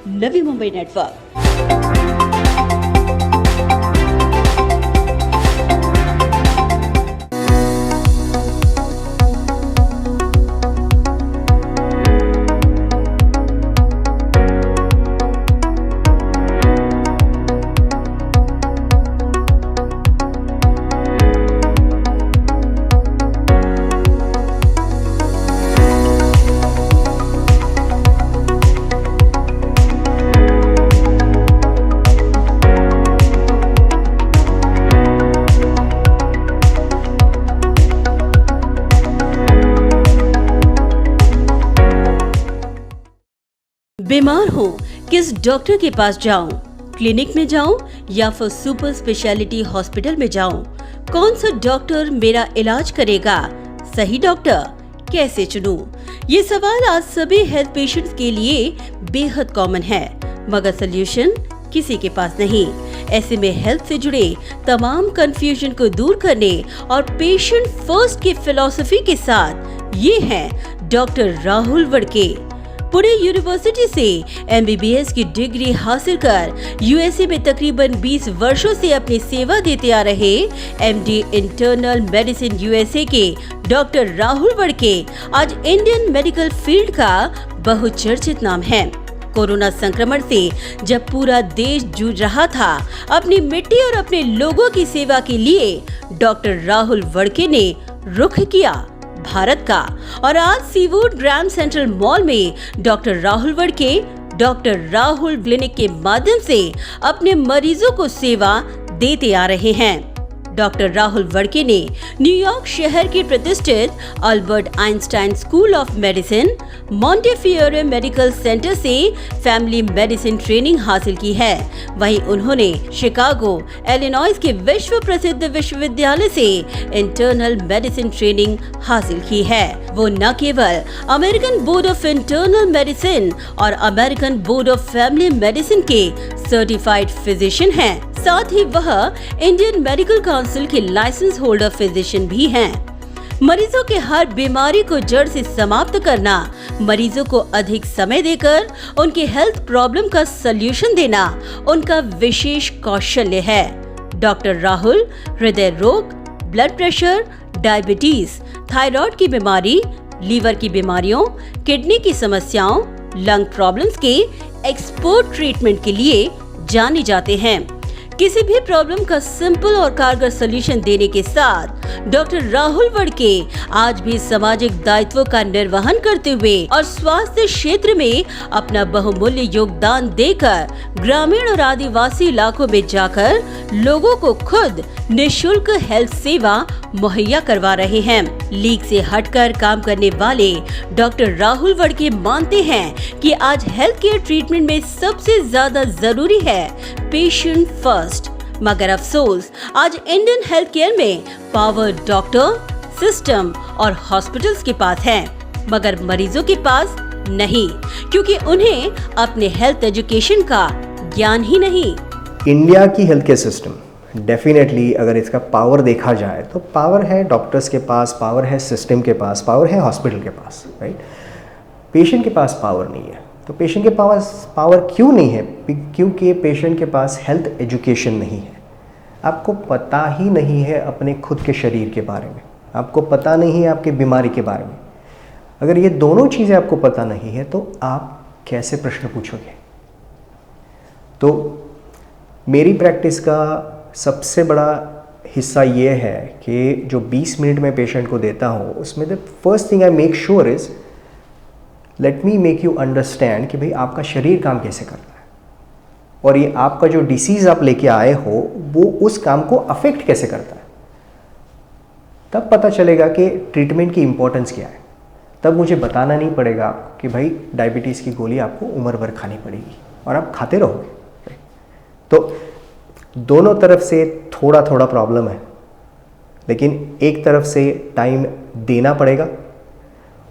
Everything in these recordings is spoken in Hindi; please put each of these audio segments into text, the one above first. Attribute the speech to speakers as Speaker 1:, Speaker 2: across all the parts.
Speaker 1: नवी मुंबई नेटवर्क। बीमार हूँ, किस डॉक्टर के पास जाऊँ? क्लिनिक में जाऊँ या फिर सुपर स्पेशलिटी हॉस्पिटल में जाऊँ? कौन सा डॉक्टर मेरा इलाज करेगा? सही डॉक्टर कैसे चुनूं? ये सवाल आज सभी हेल्थ पेशेंट्स के लिए बेहद कॉमन है, मगर सोल्यूशन किसी के पास नहीं। ऐसे में हेल्थ से जुड़े तमाम कंफ्यूजन को दूर करने और पेशेंट फर्स्ट की फिलॉसफी के साथ ये हैं डॉक्टर राहुल वडके। पुणे यूनिवर्सिटी से MBBS की डिग्री हासिल कर USA में तकरीबन 20 वर्षों से अपनी सेवा देते आ रहे MD इंटरनल मेडिसिन USA के डॉक्टर राहुल वडके आज इंडियन मेडिकल फील्ड का बहुचर्चित नाम है। कोरोना संक्रमण से जब पूरा देश जूझ रहा था, अपनी मिट्टी और अपने लोगों की सेवा के लिए डॉक्टर राहुल वडके ने रुख किया भारत का, और आज सीवुड ग्राम सेंट्रल मॉल में doctor Rahul Wadke doctor Rahul clinic के माध्यम से अपने मरीजों को सेवा देते आ रहे हैं। डॉक्टर राहुल वडके ने न्यूयॉर्क शहर के प्रतिष्ठित Albert Einstein school of medicine, Montefiore medical centre से फैमिली मेडिसिन ट्रेनिंग हासिल की है। वहीं उन्होंने शिकागो, इलिनॉइस के विश्व प्रसिद्ध विश्वविद्यालय से इंटरनल मेडिसिन ट्रेनिंग हासिल की है। वो न केवल American board of internal medicine और American board of family medicine के सर्टिफाइड फिजिशियन हैं, साथ ही वह इंडियन मेडिकल काउंसिल के लाइसेंस होल्डर फिजिशियन भी हैं। मरीजों के हर बीमारी को जड़ से समाप्त करना, मरीजों को अधिक समय देकर उनके हेल्थ प्रॉब्लम का सलूशन देना उनका विशेष कौशल्य है। डॉक्टर राहुल हृदय रोग, ब्लड प्रेशर, डायबिटीज, थायराइड की बीमारी, लीवर की बीमारियों, किडनी की समस्याओं, लंग प्रॉब्लम्स के एक्सपर्ट ट्रीटमेंट के लिए जाने जाते हैं। किसी भी प्रॉब्लम का सिंपल और कारगर सलूशन देने के साथ डॉक्टर राहुल वडके आज भी सामाजिक दायित्वों का निर्वहन करते हुए और स्वास्थ्य क्षेत्र में अपना बहुमूल्य योगदान देकर ग्रामीण और आदिवासी इलाकों में जाकर लोगों को खुद निःशुल्क हेल्थ सेवा मुहैया करवा रहे हैं। लीग से हटकर काम करने वाले डॉक्टर राहुल वडके मानते हैं कि आज हेल्थ केयर ट्रीटमेंट में सबसे ज्यादा जरूरी है पेशेंट फर्स्ट, मगर अफसोस आज इंडियन हेल्थ केयर में पावर डॉक्टर, सिस्टम और हॉस्पिटल्स के पास है, मगर मरीजों के पास नहीं, क्योंकि उन्हें अपने हेल्थ एजुकेशन का ज्ञान ही नहीं।
Speaker 2: इंडिया की हेल्थ केयर सिस्टम डेफिनेटली अगर इसका पावर देखा जाए तो पावर है डॉक्टर्स के पास, पावर है सिस्टम के पास, पावर है हॉस्पिटल के पास, राइट। पेशेंट के पास पावर नहीं है। तो पेशेंट के पास पावर क्यों नहीं है? क्योंकि पेशेंट के पास हेल्थ एजुकेशन नहीं है। आपको पता ही नहीं है अपने खुद के शरीर के बारे में, आपको पता नहीं है आपके बीमारी के बारे में। अगर ये दोनों चीज़ें आपको पता नहीं है तो आप कैसे प्रश्न पूछोगे? तो मेरी प्रैक्टिस का सबसे बड़ा हिस्सा ये है कि जो 20 मिनट में पेशेंट को देता हूँ उसमें the first thing I make sure is let me make you understand कि भाई आपका शरीर काम कैसे करता है और ये आपका जो डिसीज़ आप लेके आए हो वो उस काम को अफेक्ट कैसे करता है। तब पता चलेगा कि ट्रीटमेंट की इम्पोर्टेंस क्या है। तब मुझे बताना नहीं पड़ेगा कि भाई डायबिटीज़ की गोली आपको उम्र भर खानी पड़ेगी और आप खाते रहोगे। तो दोनों तरफ से थोड़ा थोड़ा प्रॉब्लम है, लेकिन एक तरफ से टाइम देना पड़ेगा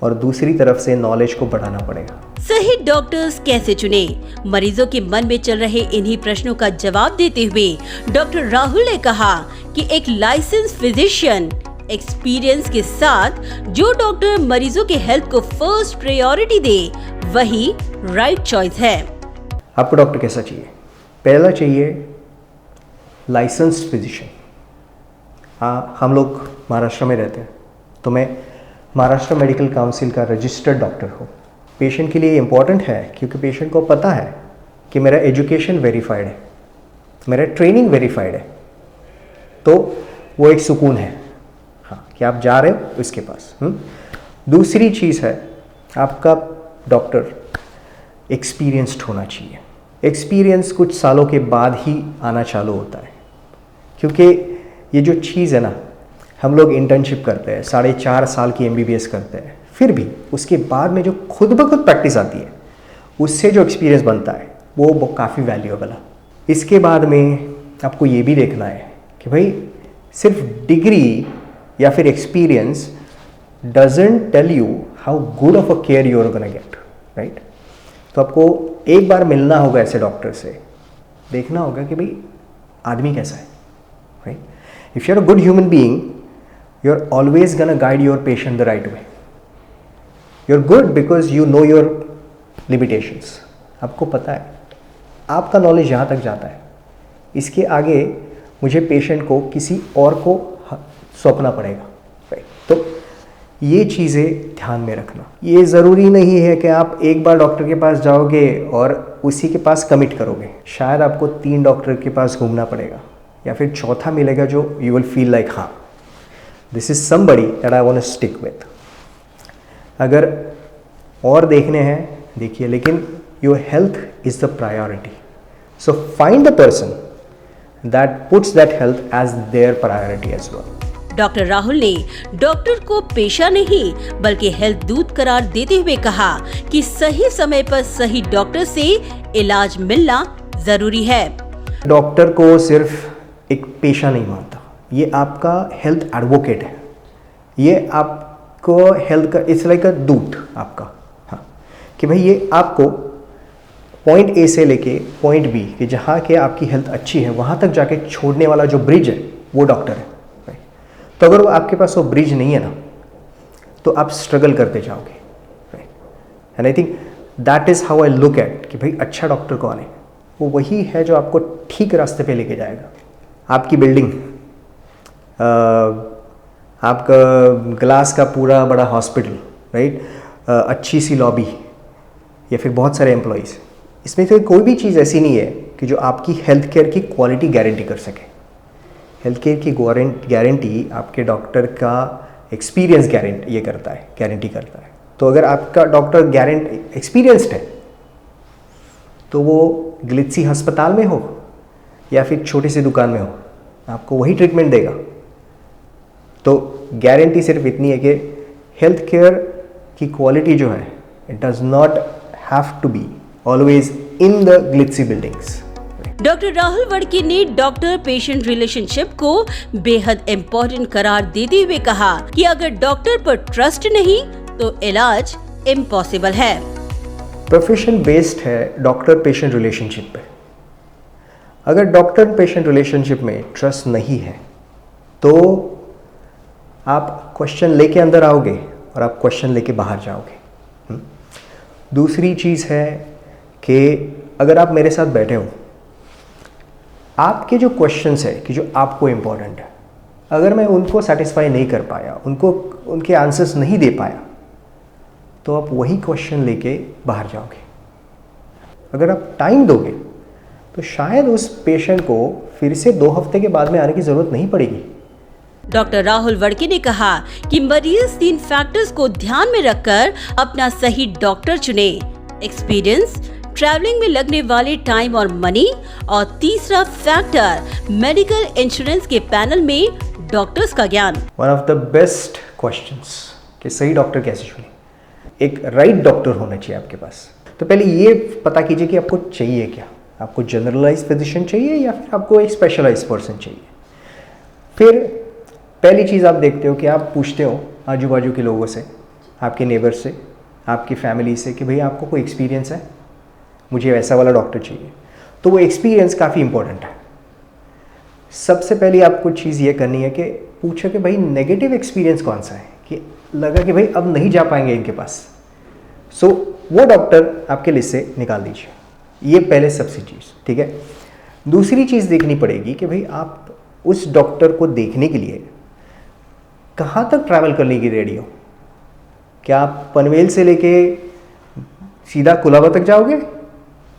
Speaker 2: और दूसरी तरफ से नॉलेज को बढ़ाना पड़ेगा।
Speaker 1: सही डॉक्टर्स कैसे चुने? मरीजों के मन में चल रहे इन्हीं प्रश्नों का जवाब देते हुए डॉक्टर राहुल ने कहा कि एक लाइसेंस फिजिशियन एक्सपीरियंस के साथ जो डॉक्टर मरीजों के हेल्थ को फर्स्ट प्रायोरिटी दे वही राइट चॉइस है।
Speaker 2: आपको डॉक्टर कैसा चाहिए? पहला चाहिए लाइसेंस्ड फिजिशियन। हम लोग महाराष्ट्र में रहते हैं, तो मैं महाराष्ट्र मेडिकल काउंसिल का रजिस्टर्ड डॉक्टर हूँ। पेशेंट के लिए इम्पॉर्टेंट है क्योंकि पेशेंट को पता है कि मेरा एजुकेशन वेरीफाइड है, मेरा ट्रेनिंग वेरीफाइड है, तो वो एक सुकून है हाँ कि आप जा रहे हो उसके पास। दूसरी चीज़ है आपका डॉक्टर एक्सपीरियंस्ड होना चाहिए। एक्सपीरियंस कुछ सालों के बाद ही आना चालू होता है, क्योंकि ये जो चीज़ है ना, हम लोग इंटर्नशिप करते हैं, 4.5 साल की MBBS करते हैं, फिर भी उसके बाद में जो खुद ब खुद प्रैक्टिस आती है उससे जो एक्सपीरियंस बनता है वो काफ़ी वैल्यूएबल है। इसके बाद में आपको ये भी देखना है कि भाई सिर्फ डिग्री या फिर experience doesn't tell you how good of a care you are gonna get, right. तो आपको एक बार मिलना होगा ऐसे डॉक्टर से, देखना होगा कि भाई आदमी कैसा है, right. If you are a good human being, you are always gonna guide your patient the right way. You are good because you know your limitations. आपको पता है, आपका नॉलेज यहाँ तक जाता है, इसके आगे मुझे पेशेंट को किसी और को सौंपना पड़ेगा, राइट। तो ये चीज़ें ध्यान में रखना। ये ज़रूरी नहीं है कि आप एक बार डॉक्टर के पास जाओगे और उसी के पास कमिट करोगे। शायद आपको 3 डॉक्टर के पास घूमना पड़ेगा, या फिर चौथा मिलेगा जो यू विल फील लाइक हाँ this is somebody that I want to stick with. अगर और देखने हैं देखिए, लेकिन your health is the priority. So find the person that puts that health as their priority as well.
Speaker 1: Doctor Rahul ने डॉक्टर को पेशा नहीं बल्कि हेल्थ दूत करार देते हुए कहा कि सही समय पर सही डॉक्टर से इलाज मिलना जरूरी है।
Speaker 2: डॉक्टर को सिर्फ एक पेशा नहीं मानता, ये आपका हेल्थ एडवोकेट है, ये आपको हेल्थ का इट्स लाइक अ दूत आपका, हाँ कि भाई ये आपको पॉइंट A से लेके पॉइंट B कि जहाँ के आपकी हेल्थ अच्छी है वहाँ तक जाके छोड़ने वाला जो ब्रिज है वो डॉक्टर है। तो अगर वो आपके पास वो ब्रिज नहीं है ना, तो आप स्ट्रगल करते जाओगे। And I think that is how I look at कि भाई अच्छा डॉक्टर कौन है। वो वही है जो आपको ठीक रास्ते पे लेके जाएगा। आपकी बिल्डिंग, आपका ग्लास का पूरा बड़ा हॉस्पिटल, राइट, अच्छी सी लॉबी या फिर बहुत सारे एम्प्लॉयज़, इसमें से कोई भी चीज़ ऐसी नहीं है कि जो आपकी हेल्थ केयर की क्वालिटी गारंटी कर सके। हेल्थ केयर की गारंटी आपके डॉक्टर का एक्सपीरियंस गारंटी करता है। तो अगर आपका डॉक्टर एक्सपीरियंस्ड है, तो वो ग्लिट्सी अस्पताल में हो या फिर छोटी सी दुकान में हो, आपको वही ट्रीटमेंट देगा। तो गारंटी सिर्फ इतनी है कि हेल्थ केयर की क्वालिटी जो है, it does not have to be always in the glitzy buildings.
Speaker 1: Doctor Rahul Wadke ने डॉक्टर पेशेंट रिलेशनशिप को बेहद इम्पोर्टेंट करार देते हुए कहा कि अगर डॉक्टर पर ट्रस्ट नहीं तो इलाज इम्पॉसिबल है।
Speaker 2: प्रोफेशन बेस्ड है डॉक्टर पेशेंट रिलेशनशिप पे। अगर डॉक्टर पेशेंट रिलेशनशिप में ट्रस्ट नहीं है तो आप क्वेश्चन लेके अंदर आओगे और आप क्वेश्चन लेके बाहर जाओगे। दूसरी चीज़ है कि अगर आप मेरे साथ बैठे हो, आपके जो क्वेश्चंस है कि जो आपको इम्पोर्टेंट है, अगर मैं उनको सेटिस्फाई नहीं कर पाया, उनको उनके आंसर्स नहीं दे पाया, तो आप वही क्वेश्चन लेके बाहर जाओगे। अगर आप टाइम दोगे तो शायद उस पेशेंट को फिर से 2 हफ्ते के बाद में आने की ज़रूरत नहीं पड़ेगी।
Speaker 1: डॉक्टर राहुल वड़के ने कहा कि मरीज 3 फैक्टर्स को ध्यान में रखकर अपना सही डॉक्टर चुने। एक्सपीरियंस, ट्रैवलिंग में लगने वाले टाइम और मनी, और तीसरा फैक्टर मेडिकल इंश्योरेंस के पैनल में डॉक्टर्स का ज्ञान।
Speaker 2: One of the best questions कि सही डॉक्टर कैसे चुने। एक राइट डॉक्टर होना चाहिए आपके पास। तो पहले ये पता कीजिए कि आपको चाहिए क्या। आपको जनरलाइज फिजिशियन चाहिए या फिर आपको एक स्पेशलाइज पर्सन चाहिए। फिर पहली चीज़ आप देखते हो कि आप पूछते हो आजू बाजू के लोगों से, आपके नेबर से, आपकी फैमिली से कि भाई आपको कोई एक्सपीरियंस है, मुझे वैसा वाला डॉक्टर चाहिए। तो वो एक्सपीरियंस काफ़ी इंपॉर्टेंट है। सबसे पहले आपको चीज़ ये करनी है कि पूछो कि भाई नेगेटिव एक्सपीरियंस कौन सा है, कि लगा कि भाई अब नहीं जा पाएंगे इनके पास। सो वो डॉक्टर आपके लिस्ट से निकाल दीजिए। ये पहले सबसे चीज़, ठीक है। दूसरी चीज़ देखनी पड़ेगी कि भाई आप उस डॉक्टर को देखने के लिए कहाँ तक ट्रैवल करने की रेडी हो। क्या आप पनवेल से लेके सीधा कुलाबा तक जाओगे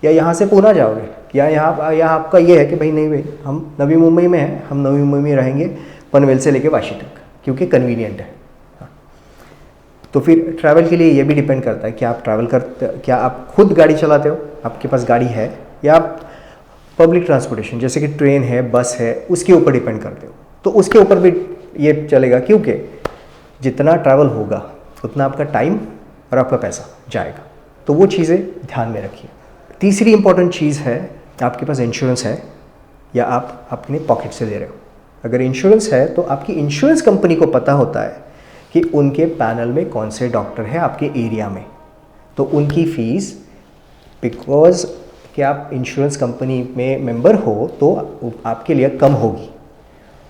Speaker 2: या यहाँ से पूना जाओगे? या यहाँ आपका ये है कि भाई नहीं भाई हम नवी मुंबई में हैं, हम नवी मुंबई में रहेंगे पनवेल से लेके वाशी तक क्योंकि कन्वीनियंट है। हाँ। तो फिर ट्रैवल के लिए ये भी डिपेंड करता है कि आप क्या आप खुद गाड़ी चलाते हो, आपके पास गाड़ी है, या आप पब्लिक ट्रांसपोर्टेशन जैसे कि ट्रेन है, बस है, उसके ऊपर डिपेंड करते हो। तो उसके ऊपर भी ये चलेगा क्योंकि जितना ट्रैवल होगा उतना आपका टाइम और आपका पैसा जाएगा। तो वो चीज़ें ध्यान में रखिए। तीसरी इंपॉर्टेंट चीज़ है आपके पास इंश्योरेंस है या आप अपने पॉकेट से दे रहे हो। अगर इंश्योरेंस है तो आपकी इंश्योरेंस कंपनी को पता होता है कि उनके पैनल में कौन से डॉक्टर हैं आपके एरिया में, तो उनकी फ़ीस बिकॉज कि आप इंश्योरेंस कंपनी में मेंबर हो तो आपके लिए कम होगी।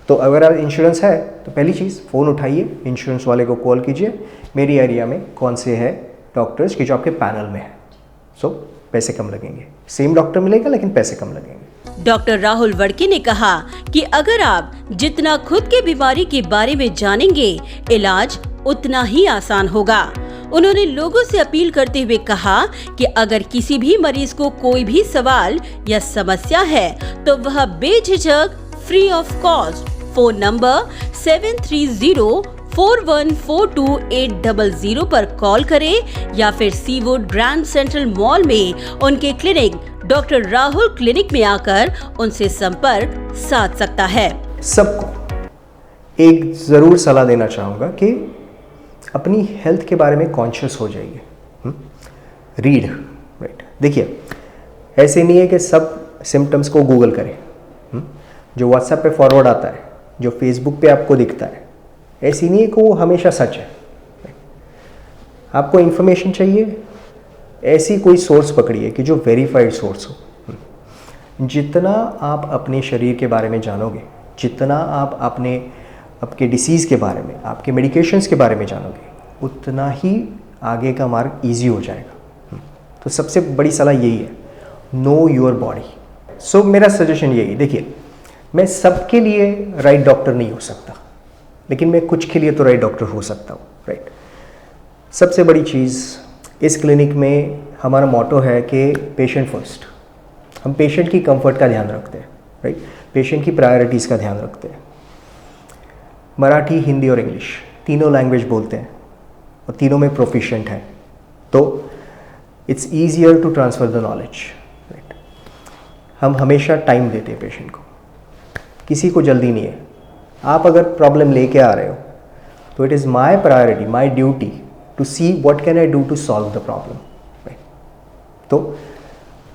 Speaker 2: तो अगर आप इंश्योरेंस है तो पहली चीज़ फ़ोन उठाइए, इंश्योरेंस वाले को कॉल कीजिए, मेरी एरिया में कौन से है डॉक्टर्स कि जो आपके पैनल में है। सो पैसे कम लगेंगे, सेम डॉक्टर मिलेगा लेकिन पैसे कम लगेंगे।
Speaker 1: डॉक्टर राहुल वड़के ने कहा कि अगर आप जितना खुद के बीमारी के बारे में जानेंगे, इलाज उतना ही आसान होगा। उन्होंने लोगों से अपील करते हुए कहा कि अगर किसी भी मरीज को कोई भी सवाल या समस्या है तो वह बेझिझक free of cost phone number 7304142800 पर कॉल करें या फिर सीवुड ग्रैंड सेंट्रल मॉल में उनके क्लिनिक डॉक्टर राहुल क्लिनिक में आकर उनसे संपर्क साध सकता है।
Speaker 2: सबको एक ज़रूर सलाह देना चाहूँगा कि अपनी हेल्थ के बारे में कॉन्शियस हो जाइए। Read, right. देखिए ऐसे नहीं है कि सब सिम्टम्स को गूगल करें। जो व्हाट्सएप पे फॉरवर्ड आता है, जो फेसबुक पे आपको दिखता है, ऐसी नहीं है कि वो हमेशा सच है। आपको इन्फॉर्मेशन चाहिए, ऐसी कोई सोर्स पकड़िए कि जो वेरीफाइड सोर्स हो। जितना आप अपने शरीर के बारे में जानोगे, जितना आप आपके डिसीज़ के बारे में, आपके मेडिकेशंस के बारे में जानोगे, उतना ही आगे का मार्ग इजी हो जाएगा। तो सबसे बड़ी सलाह यही है, नो योर बॉडी। सो मेरा सजेशन यही, देखिए मैं सबके लिए राइट डॉक्टर नहीं हो सकता, लेकिन मैं कुछ के लिए तो राइट डॉक्टर हो सकता हूँ, राइट। सबसे बड़ी चीज़ इस क्लिनिक में हमारा मोटो है कि पेशेंट फर्स्ट। हम पेशेंट की कंफर्ट का ध्यान रखते हैं, राइट। पेशेंट की प्रायोरिटीज़ का ध्यान रखते हैं। मराठी, हिंदी और इंग्लिश तीनों लैंग्वेज बोलते हैं और तीनों में प्रोफिशिएंट हैं, तो it's easier to transfer the knowledge, right. हम हमेशा टाइम देते हैं पेशेंट को, किसी को जल्दी नहीं है। आप अगर प्रॉब्लम लेके आ रहे हो तो it is my priority, my duty to see what can I do to solve the problem, right. तो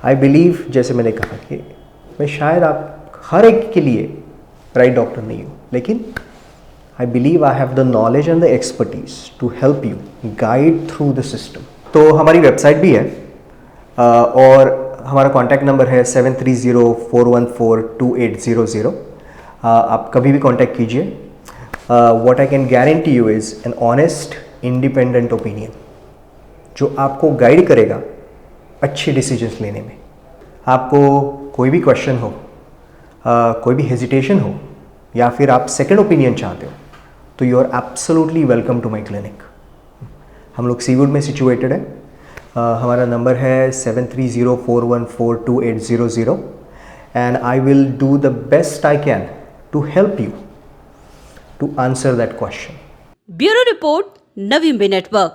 Speaker 2: आई बिलीव, जैसे मैंने कहा कि मैं शायद आप हर एक के लिए राइट डॉक्टर नहीं हूँ, लेकिन I believe I have the knowledge and the expertise to help you guide through the system. तो हमारी वेबसाइट भी है और हमारा कॉन्टैक्ट नंबर है 7304142800। आप कभी भी कॉन्टैक्ट कीजिए। What I can guarantee you is an honest, independent opinion जो आपको गाइड करेगा अच्छे डिसीजंस लेने में। आपको कोई भी क्वेश्चन हो, कोई भी हेजिटेशन हो, या फिर आप सेकेंड ओपिनियन चाहते हो, तो you are absolutely welcome to my clinic. हम लोग सीवुड में सिचुएटेड है। हमारा नंबर है 7304142800 and I will do the best I can to help you to answer that question.
Speaker 1: Bureau report, Navi Mumbai network.